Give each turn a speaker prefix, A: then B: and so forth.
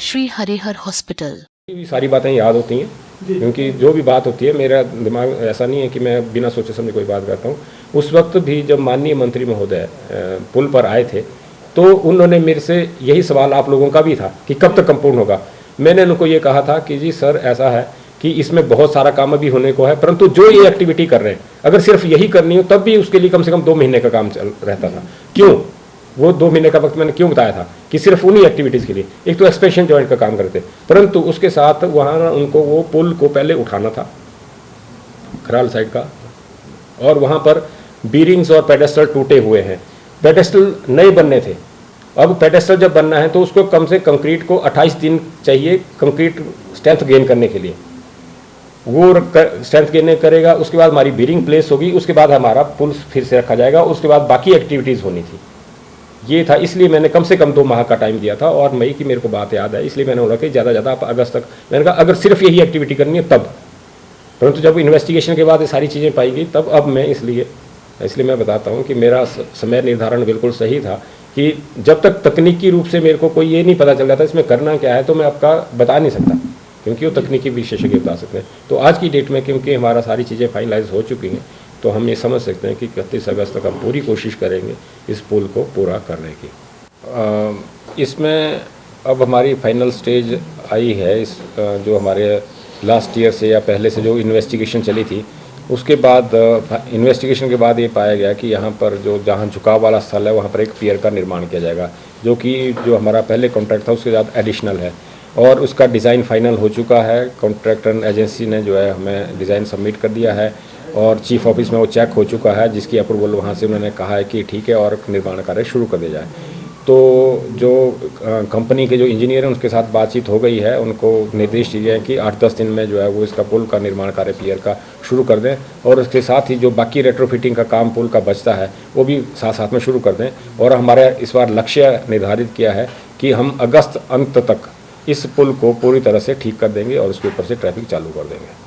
A: Shri Harihar hospital.
B: भी सारी बातें याद होती हैं, क्योंकि जो भी बात होती है मेरा दिमाग ऐसा नहीं है कि मैं बिना सोचे समझे कोई बात करता हूँ। उस वक्त भी जब माननीय मंत्री महोदय पुल पर आए थे तो उन्होंने मेरे से यही सवाल आप लोगों का भी था कि कब तक संपूर्ण होगा। मैंने उनको ये कहा था कि जी सर, ऐसा है कि इसमें बहुत सारा काम अभी होने को है, परंतु जो ये एक्टिविटी कर रहे हैं अगर सिर्फ यही करनी हो तब भी उसके लिए कम से कम 2 महीने का काम चल रहता था। क्यों वो 2 महीने का वक्त मैंने क्यों बताया था कि सिर्फ उन्हीं एक्टिविटीज़ के लिए। एक तो एक्सपेंशन जॉइंट का काम करते, परंतु उसके साथ वहाँ उनको वो पुल को पहले उठाना था खराल साइड का, और वहाँ पर बीरिंग्स और पेडेस्टल टूटे हुए हैं, पेडेस्टल नए बनने थे। अब पेडेस्टल जब बनना है तो उसको कम से कंक्रीट को 28 दिन चाहिए कंक्रीट स्ट्रेंथ गेन करने के लिए। वो स्ट्रेंथ गेन करेगा, उसके बाद हमारी बीरिंग प्लेस होगी, उसके बाद हमारा पुल फिर से रखा जाएगा, उसके बाद बाकी एक्टिविटीज़ होनी थी। ये था, इसलिए मैंने कम से कम 2 माह का टाइम दिया था। और मई की मेरे को बात याद है, इसलिए मैंने बोला कि ज़्यादा ज़्यादा आप अगस्त तक, मैंने कहा अगर सिर्फ यही एक्टिविटी करनी है तब। परंतु जब इन्वेस्टिगेशन के बाद ये सारी चीज़ें पाई गई तब अब मैं इसलिए मैं बताता हूँ कि मेरा समय निर्धारण बिल्कुल सही था कि जब तक तकनीकी रूप से मेरे को कोई ये नहीं पता चल जाता इसमें करना क्या है तो मैं आपका बता नहीं सकता, क्योंकि वो तकनीकी विशेषज्ञ बता सकते हैं। तो आज की डेट में क्योंकि हमारा सारी चीज़ें फाइनलाइज हो चुकी हैं तो हम ये समझ सकते हैं कि 31 अगस्त तक हम पूरी कोशिश करेंगे इस पुल को पूरा करने की। इसमें अब हमारी फाइनल स्टेज आई है। इस जो हमारे लास्ट ईयर से या पहले से जो इन्वेस्टिगेशन चली थी, उसके बाद इन्वेस्टिगेशन के बाद ये पाया गया कि यहाँ पर जहाँ झुकाव वाला स्थल है वहाँ पर एक पियर का निर्माण किया जाएगा, जो हमारा पहले कॉन्ट्रैक्ट था उसके साथ एडिशनल है, और उसका डिज़ाइन फाइनल हो चुका है। कॉन्ट्रैक्टर एजेंसी ने जो है हमें डिज़ाइन सबमिट कर दिया है और चीफ ऑफिस में वो चेक हो चुका है, जिसकी अप्रूवल वहाँ से उन्होंने कहा है कि ठीक है और निर्माण कार्य शुरू कर दिया जाए। तो जो कंपनी के जो इंजीनियर हैं उनके साथ बातचीत हो गई है, उनको निर्देश दिए हैं कि 8-10 दिन में जो है वो इसका पुल का निर्माण कार्य पियर का शुरू कर दें, और उसके साथ ही जो बाकी रेट्रोफिटिंग का काम पुल का बचता है वो भी साथ साथ में शुरू कर दें। और हमारा इस बार लक्ष्य निर्धारित किया है कि हम अगस्त अंत तक इस पुल को पूरी तरह से ठीक कर देंगे और उसके ऊपर से ट्रैफिक चालू कर देंगे।